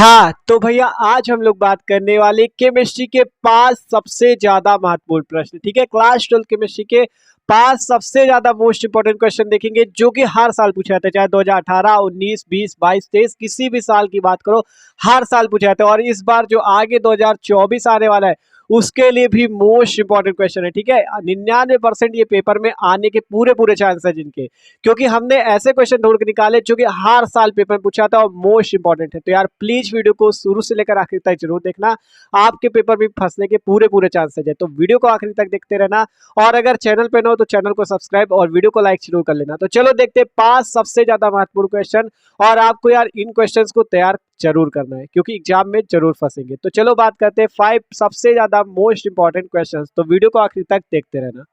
हाँ, तो भैया आज हम लोग बात करने वाले केमिस्ट्री के 5 सबसे ज्यादा महत्वपूर्ण प्रश्न। ठीक है, क्लास 12 केमिस्ट्री के 5 सबसे ज्यादा मोस्ट इंपोर्टेंट क्वेश्चन देखेंगे जो कि हर साल पूछे जाते हैं, चाहे 2018, 19, 20, 22, 23 किसी भी साल की बात करो, हर साल पूछे जाते हैं। और इस बार जो आगे 2024 आने वाला है उसके लिए भी मोस्ट इंपोर्टेंट क्वेश्चन है। ठीक है, 99% ये पेपर में आने के पूरे पूरे चांस है जिनके, क्योंकि हमने ऐसे क्वेश्चन ढूंढ के निकाले जो कि हर साल पेपर में पूछा था और मोस्ट इंपॉर्टेंट है। तो यार प्लीज वीडियो को शुरू से लेकर आखिर तक जरूर देखना, आपके पेपर में फंसने के पूरे पूरे चांसेज है। तो वीडियो को आखिर तक देखते रहना, और अगर चैनल पे न हो तो चैनल को सब्सक्राइब और वीडियो को लाइक जरूर कर लेना। तो चलो देखते हैं 5 सबसे ज्यादा महत्वपूर्ण क्वेश्चन, और आपको यार इन क्वेश्चंस को तैयार जरूर करना है क्योंकि एग्जाम में जरूर फंसेंगे। तो चलो बात करते हैं 5 सबसे ज्यादा मोस्ट इंपॉर्टेंट क्वेश्चंस। तो वीडियो को आखिर तक देखते रहना।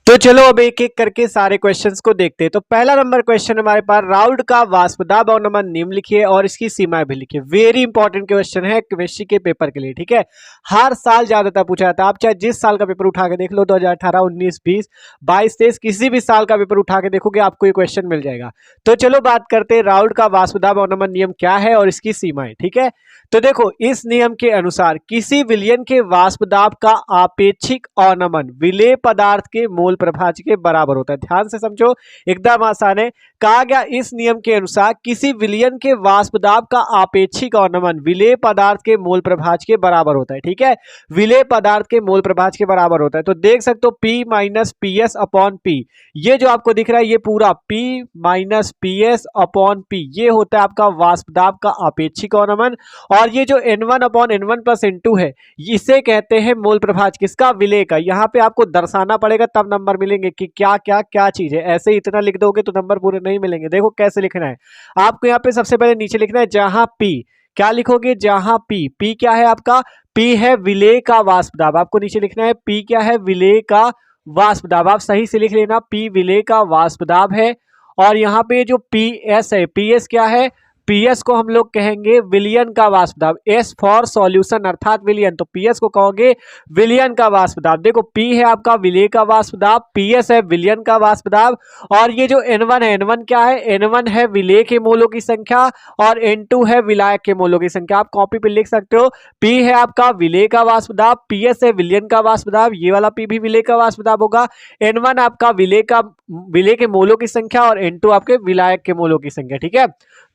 तो चलो अब एक एक करके सारे क्वेश्चंस को देखते हैं। तो पहला नंबर क्वेश्चन हमारे पास, राउल्ट का वाष्प दाब और नमन निम्न लिखिए और इसकी सीमाएं भी लिखिए। वेरी इंपॉर्टेंट क्वेश्चन है केमिस्ट्री के पेपर के लिए। ठीक है, हर साल ज्यादातर पूछा जाता है। आप चाहे जिस साल का पेपर उठा के देख लो, 2018, 19, 20, 22, 23 किसी भी साल का पेपर उठा के देखोगे आपको ये क्वेश्चन मिल जाएगा। तो चलो बात करते हैं राउल्ट का वाष्प दाब और नमन नियम क्या है और इसकी सीमाएं। ठीक है, तो देखो इस नियम के अनुसार किसी विलयन के वाष्प दाब का आपेक्षिक अवनमन विलेय पदार्थ के मोल प्रभाज्य के बराबर होता है। ध्यान से समझो, एकदम आसान है। कहा गया इस नियम के अनुसार किसी विलयन के वाष्प दाब का आपेक्षिक अवनमन विलेय पदार्थ के मोल प्रभाज्य के बराबर होता है। ठीक है, विलेय पदार्थ के मोल प्रभाज्य के बराबर होता है। तो देख सकते हो P minus P S upon P, ये जो आपको दिख रहा है ये पूरा P minus P S upon P, ये होता है आपका वाष्प दाब का आपेक्षिक अवनमन। और ये जो N1 upon N1 plus N2 है, इसे कहते हैं मोल प्रभाज्य किसका, विलेय का। यहाँ पे आपको दर्शाना पड़ेगा तब नंबर मिलेंगे कि क्या क्या क्या चीज है। ऐसे ही इतना लिख दोगे तो नंबर पूरे नहीं मिलेंगे। देखो कैसे लिखना है, आपको यहाँ पे सबसे पहले नीचे लिखना है जहां P, क्या लिखोगे, जहां P क्या है आपका, P है विलेय का वाष्प दाब। आपको नीचे लिखना है P क्या है, विलेय का वाष्प दाब। आप सही से लिख लेना, P विलेय का वाष्प दाब है। और यहाँ पे जो PS है, PS क्या है, पीएस को हम लोग कहेंगे विलयन का वाष्प दाब। एस फॉर सॉल्यूशन अर्थात विलयन, तो पीएस को कहोगे विलयन का वाष्प दाब। देखो पी है आपका विलेय का वाष्प दाब, पीएस है विलयन का वाष्प दाब। और ये जो N1 है, N1 क्या है, N1 है विलेय के मोलों की संख्या और N2 है विलायक के मोलों की संख्या। आप कॉपी पे लिख सकते हो, पी है आपका विलेय का वाष्प दाब, पीएस है विलयन का वाष्प दाब, ये वाला पी भी विलेय का वाष्प दाब होगा। N1 आपका विलेय के मोलों की संख्या और N2 आपके विलायक के मोलों की संख्या। ठीक है,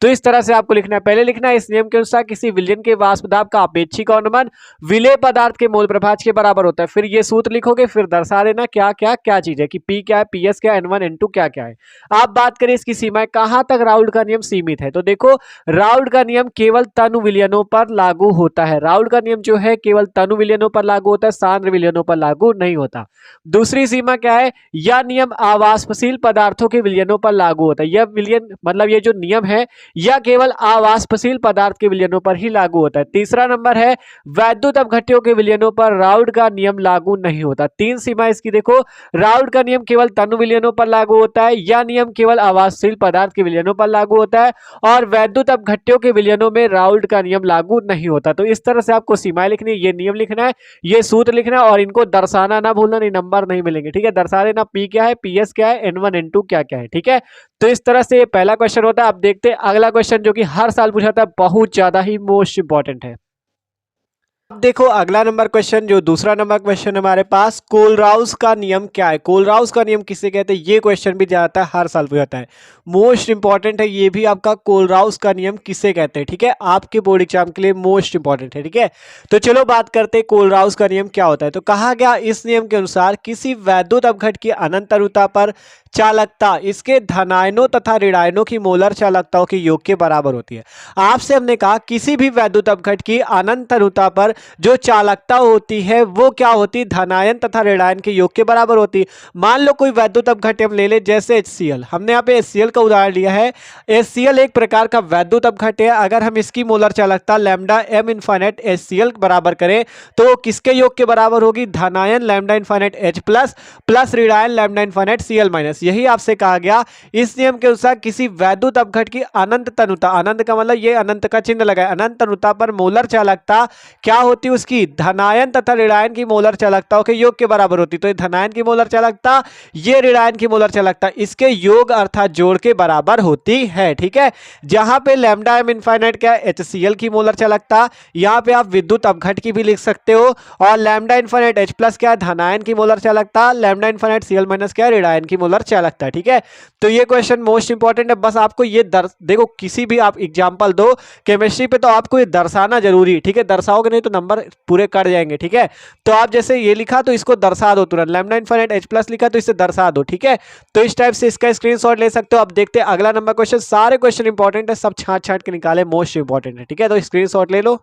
तो इस तरह से आपको लिखना है। पहले लिखना है इस नियम के अनुसार किसी विलयन के वाष्प दाब का आपेक्षिक अवनमन विलेय पदार्थ के मोल प्रभाज्य के बराबर होता है। फिर ये सूत्र लिखोगे, फिर दर्शा देना क्या क्या क्या चीज है कि P क्या है, PS क्या है, N1 N2 क्या क्या है। आप बात करें इसकी सीमाएं, कहां तक राउल्ट का नियम सीमित है। तो देखो राउल्ट का नियम केवल तनु विलयनों पर लागू होता है। राउल्ट का नियम जो है केवल तनु विलयनों पर लागू होता है, सांद्र विलयनों पर लागू नहीं होता। दूसरी सीमा क्या है, यह नियम अवाष्पशील पदार्थों के विलयनों पर लागू होता है। यह विलयन मतलब ये जो नियम है यह केवल अवाष्पशील पदार्थ के विलयनों पर ही लागू होता है। तीसरा नंबर है वैद्युत अपघट्यों के विलयनों पर राउल्ट का नियम लागू नहीं होता। 3 सीमा इसकी देखो, राउल्ट का नियम केवल तनु विलयनों पर लागू होता है, यह नियम केवल अवाष्पशील पदार्थ के विलयनों पर लागू होता है, और वैद्युत अपघट्यों के विलयनों में राउल्ट का नियम लागू नहीं होता। तो इस तरह से आपको सीमाएं लिखनी है, ये नियम लिखना है, ये सूत्र लिखना है, और इनको दर्शाना ना भूलना, नहीं नंबर नहीं मिलेंगे। ठीक है, दर्शा देना P क्या है, PS क्या है, N1 N2 क्या क्या है। ठीक है, तो इस तरह से ये पहला क्वेश्चन होता है। अब देखते हैं अगला क्वेश्चन जो कि हर साल पूछा था, बहुत ज्यादा ही मोस्ट इंपॉर्टेंट है। अब देखो अगला नंबर क्वेश्चन, जो दूसरा नंबर क्वेश्चन हमारे पास, कोलराउस का नियम क्या है। कोलराउस का नियम किसे कहते हैं, ये क्वेश्चन भी जाता है, हर साल पूछा है, मोस्ट इंपॉर्टेंट है ये भी आपका। कोलराउस का नियम किसे कहते हैं, ठीक है, आपके बोर्ड एग्जाम के लिए मोस्ट इंपॉर्टेंट है। ठीक है, तो चलो बात करते हैं कोलराउस का नियम क्या होता है। तो कहा गया इस नियम के अनुसार किसी वैद्युत अपघट की अनंत अणुता पर चालकता इसके धनायनों तथा ऋणायनों की मोलर चालकताओं के योग के बराबर होती है। आपसे हमने कहा किसी भी वैद्युत अपघट की अनंत अणुता पर जो चालकता होती है वो क्या होती है, धनायन तथा ऋणायन के योग के बराबर होती है। मान लो कोई वैद्युत अपघट हम ले ले, जैसे HCl, हमने यहाँ पे HCl का उदाहरण लिया है। HCl एक प्रकार का वैद्युत अपघट है। अगर हम इसकी मोलर चालकता लैम्डा m इनफाइनाइट HCl बराबर करें तो किसके योग के बराबर होगी, धनायन लैम्डा इनफाइनाइट H प्लस ऋणायन lambda infinite Cl minus. Minus, यही आपसे कहा गया। इस नियम के अनुसार किसी वैद्युत अपघट की अनंत तनुता, अनंत का मतलब ये अनंत का चिन्ह लगा है, अनंत तनुता पर मोलर चालकता क्या होती है, उसकी धनायन तथा ऋणायन की मोलर चालकताओं के योग के बराबर होती। तो ये धनायन की मोलर चालकता, ये ऋणायन की मोलर चालकता, इसके योग अर्थात जोड़ के बराबर होती है। ठीक है, जहां पे लैम्डा एम इनफाइनाइट क्या है, HCl की मोलर चालकता, यहां पे आप विद्युत अपघट की भी लिख सकते हो। और लैम्डा इनफाइनाइट H प्लस क्या है, धनायन की मोलर चालकता, लैम्डा इनफाइनाइट Cl माइनस क्या है, ऋणायन की मोलर चालकता। ठीक है, तो ये क्वेश्चन मोस्ट इंपॉर्टेंट है। बस आपको ये देखो, किसी भी आप एग्जांपल दो केमिस्ट्री पे तो आपको ये दर्शाना जरूरी है। ठीक है, दर्शाओगे नहीं तो नंबर पूरे कट जाएंगे। ठीक है, तो आप जैसे ये लिखा तो इसको दर्शा दो तुरंत, लैम्डा इनफाइनाइट H प्लस लिखा तो इसे दर्शा दो। ठीक है, तो इस टाइप से इसका स्क्रीनशॉट ले सकते हो। अब देखते हैं अगला नंबर क्वेश्चन। सारे क्वेश्चन इंपॉर्टेंट है, सब छांट छांट के निकाले, मोस्ट इंपॉर्टेंट है। ठीक है, तो स्क्रीनशॉट ले लो।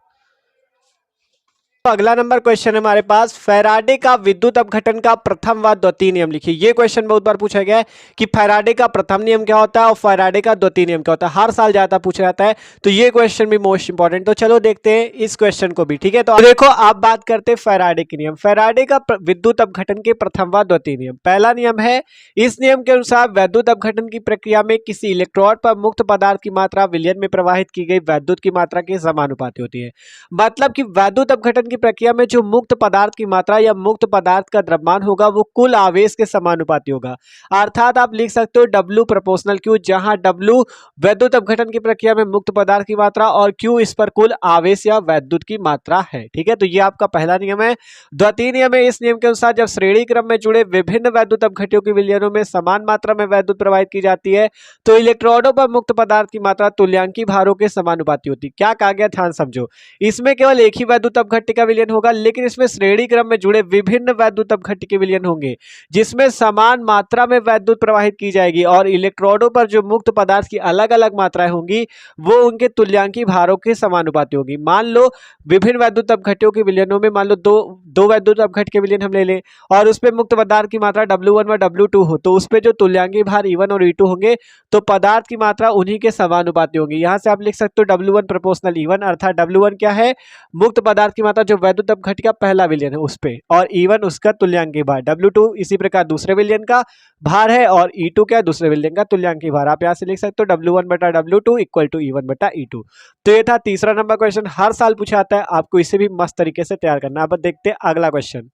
तो अगला नंबर क्वेश्चन है हमारे पास, फैराडे का विद्युत अपघटन का प्रथम व द्वितीय नियम लिखिए। ये क्वेश्चन बहुत बार पूछा गया है कि फैराडे का प्रथम नियम क्या होता है और फैराडे का द्वितीय नियम क्या होता है, हर साल ज्यादा पूछा जाता है। तो ये क्वेश्चन भी मोस्ट इंपॉर्टेंट। तो चलो देखते हैं इस क्वेश्चन को भी। ठीक है, तो देखो आप बात करते हैं फैराडे के नियम। फैराडे का विद्युत अपघटन के प्रथम व द्वितीय नियम, पहला नियम है, इस नियम के अनुसार वैद्युत अपघटन की प्रक्रिया में किसी इलेक्ट्रोड पर मुक्त पदार्थ की मात्रा विलयन में प्रवाहित की गई वैद्युत की मात्रा के समानुपाती होती है। मतलब कि वैद्युत अपघटन की प्रक्रिया में जो मुक्त पदार्थ की मात्रा या मुक्त पदार्थ का द्रव्यमान होगा वो कुल आवेश के समानुपाती होगा। अर्थात आप लिख सकते हो W प्रोपोर्शनल Q, जहां W वैद्युत अपघटन की प्रक्रिया में मुक्त पदार्थ की मात्रा और Q इस पर कुल आवेश या वैद्युत की मात्रा है। ठीक है, तो ये आपका पहला नियम है। द्वितीय नियम है, इस नियम के अनुसार जब श्रेणी क्रम में जुड़े विभिन्न वैद्युत अपघटियों की विलयनों में समान मात्रा में वैद्युत प्रवाहित की जाती है तो इलेक्ट्रोडों पर मुक्त पदार्थ की मात्रा तुल्यांकी भारों के समानुपाती होती है। क्या कहा गया, ध्यान समझो, इसमें केवल एक ही वैद्युत अपघट्य का विलयन होगा, लेकिन इसमें श्रेणी क्रम में जुड़े विभिन्न वैद्युत अपघट्य के विलयन होंगे जिसमें समान मात्रा में वैद्युत प्रवाहित की जाएगी और इलेक्ट्रोडों पर जो मुक्त पदार्थ की अलग अलग मात्राएं होंगी वो उनके तुल्यांकी भारों के समानुपाती होगी। मान लो विभिन्न वैद्युत अपघट्यों के विलयनों में मान लो दो वैद्युत अपघट्य के विलयन हम ले लें और उसपे मुक्त पदार्थ की मात्रा W1 व W2 हो, तो उसपे जो तुल्यांकी भार E1 और E2 होंगे तो पदार्थ की मात्रा उन्हीं के समानुपाती होगी। यहां से आप लिख सकते हो W1 प्रोपोर्शनल E1, अर्थात W1 क्या है, मुक्त पदार्थ की मात्रा जो वैद्युत अपघट्य का पहला विलयन है उस पे, और E1 उसका तुल्यांकी भार, W2 इसी प्रकार दूसरे विलयन का भार है और E2 क्या है, दूसरे विलयन का तुल्यांकी भार। आप यहां से लिख सकते हो W1 बटा W2 इक्वल टू E1 बटा E2। तो ये था तीसरा नंबर क्वेश्चन, हर साल पूछा आता है, आपको इसे भी मस्त तरीके से तैयार करना है। अब देखते हैं अगला क्वेश्चन।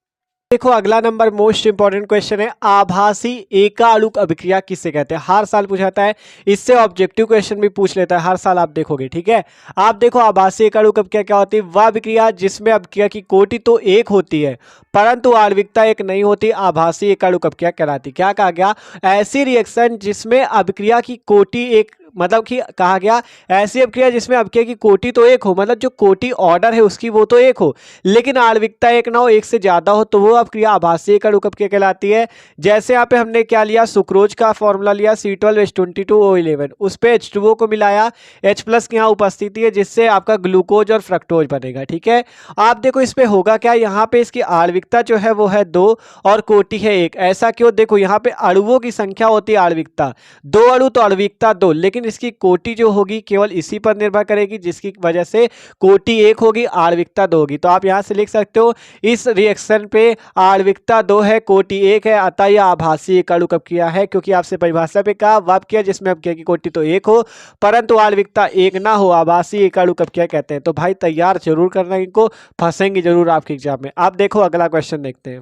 देखो अगला नंबर मोस्ट इंपॉर्टेंट क्वेश्चन है, आभासी एकाणुक अभिक्रिया किसे कहते हैं, हर साल पूछा जाता है। इससे ऑब्जेक्टिव क्वेश्चन भी पूछ लेता है, हर साल आप देखोगे। ठीक है, आप देखो आभासी एकाणुक अभिक्रिया क्या होती है, वह अभिक्रिया जिसमें अभिक्रिया की कोटि तो एक होती है परंतु आणविकता एक नहीं होती, आभासी एकाणुक अभिक्रिया कहलाती। क्या कहा गया, ऐसी रिएक्शन जिसमें अभिक्रिया की कोटि एक, मतलब कि कहा गया ऐसी अभिक्रिया जिसमें अभिक्रिया की कोटि तो एक हो, मतलब जो कोटि ऑर्डर है उसकी वो तो एक हो लेकिन आणविकता एक ना हो, एक से ज्यादा हो, तो वो अभिक्रिया आभासी एकाणुक अभिक्रिया कहलाती है। जैसे यहाँ पे हमने क्या लिया, सुक्रोज का फॉर्मूला लिया C12H22O11, उस पे H2O को मिलाया, H प्लस की यहाँ उपस्थिति है जिससे आपका ग्लूकोज और फ्रक्टोज बनेगा। ठीक है, आप देखो इस पे होगा क्या, यहाँ पे इसकी आणविकता जो है वो है 2 और कोटि है 1। ऐसा क्यों, देखो यहाँ पे अणुओं की संख्या होती है आणविकता 2 अणु तो आणविकता 2, लेकिन इसकी कोटि जो होगी केवल इसी पर निर्भर करेगी जिसकी वजह से कोटि 1 होगी, आणविकता 2 होगी। तो आप यहां से लिख सकते हो इस रिएक्शन पे आणविकता 2 है, कोटि 1 है, अतः यह आभासी एकाणुक अभिक्रिया है, क्योंकि आपसे परिभाषा पे कहा वह अभिक्रिया जिसमें अभिक्रिया की कोटि तो 1 हो परंतु आणविकता 1 ना हो, आभासी एकाणुक अभिक्रिया कहते हैं। तो भाई तैयार जरूर करना, इनको फंसेंगे जरूर आपके एग्जाम में। आप देखो अगला क्वेश्चन देखते हैं।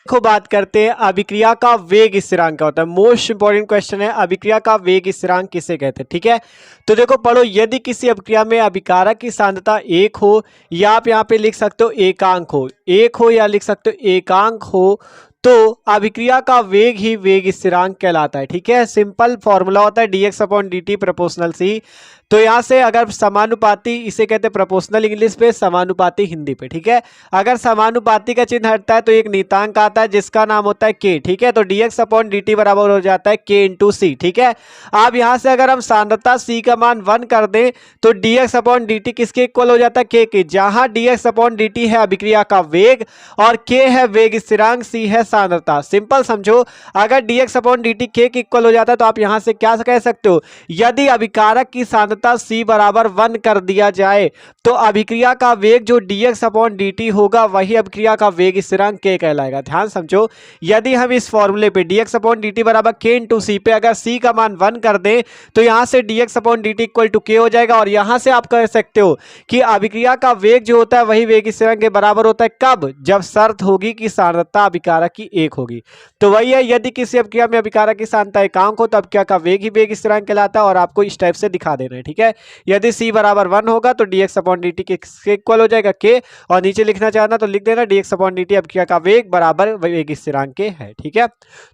देखो बात करते हैं अभिक्रिया का वेग स्थिरांक क्या होता है, मोस्ट इंपॉर्टेंट क्वेश्चन है, अभिक्रिया का वेग स्थिरांक किसे कहते हैं। ठीक है, तो देखो पढ़ो, यदि किसी अभिक्रिया में अभिकारक की सांद्रता 1 हो या आप यहाँ पे लिख सकते हो एकांक हो, 1 हो या लिख सकते हो एकांक हो, तो अभिक्रिया का वेग ही वेग स्थिरांक कहलाता है। ठीक है, सिंपल फॉर्मूला होता है dx/dt प्रोपोर्शनल c। तो यहाँ से अगर समानुपाती, इसे कहते हैं प्रोपोर्शनल इंग्लिश पे, समानुपाती हिंदी पे। ठीक है, अगर समानुपाती का चिन्ह हटता है तो एक नीतांक आता है जिसका नाम होता है k। ठीक है, तो dx/dt बराबर हो जाता है k × c। ठीक है, अब यहाँ से अगर हम सांद्रता c का मान 1 कर दें तो dx/dt किसके इक्वल हो जाता है, k के, जहां dx/dt है अभिक्रिया का वेग और k है वेग स्थिरांक, c है सांद्रता। सिंपल समझो, अगर dx/dt k के इक्वल हो जाता है तो आप यहां से क्या कह सकते हो, यदि अभिकारक की सांद्रता सांद्रता c बराबर 1 कर दिया जाए तो अभिक्रिया का वेग जो dx अपॉन dt होगा वही अभिक्रिया का वेग स्थिरांक k कहलाएगा। ध्यान समझो, यदि हम इस फॉर्मूले पे dx अपॉन dt बराबर k इंटू सी पे अगर c का मान 1 कर दें तो यहां से dx upon dt equal to k हो जाएगा। और यहां से आप कह सकते हो कि अभिक्रिया का वेग जो होता है वही वेग स्थिरांक के बराबर होता है। कब? जब शर्त होगी कि सांद्रता अभिकारक की 1 होगी। तो वही है, यदि किसी अभिक्रिया में अभिकारक की सांद्रता एकांक हो तो अभिक्रिया का वेग ही वेग स्थिरांक कहलाता है। और आपको इस टाइप से दिखा देना है, ठीक है। यदि c बराबर 1 होगा तो dx अपॉन dt के इक्वल हो जाएगा k, और नीचे लिखना चाहना तो लिख देना dx अपॉन dt अभिक्रिया का वेग बराबर वेग स्थिरांक के है, ठीक है।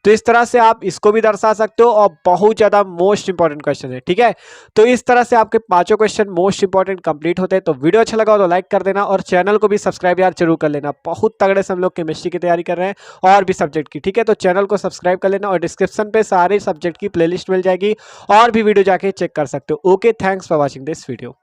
तो इस तरह से आप इसको भी दर्शा सकते हो और बहुत ज्यादा मोस्ट इंपॉर्टेंट क्वेश्चन है, ठीक है। तो इस तरह से आपके पांचों क्वेश्चन मोस्ट इंपॉर्टेंट कंप्लीट होते हैं। तो वीडियो अच्छा लगा हो तो लाइक कर देना और चैनल को भी सब्सक्राइब यार जरूर कर लेना। बहुत तगड़े से हम लोग केमिस्ट्री की तैयारी कर रहे हैं और भी सब्जेक्ट की, ठीक है। तो चैनल को सब्सक्राइब कर लेना और डिस्क्रिप्शन पे सारे सब्जेक्ट की प्लेलिस्ट मिल जाएगी और भी वीडियो जाके चेक कर सकते हो। Okay, thanks for watching this video.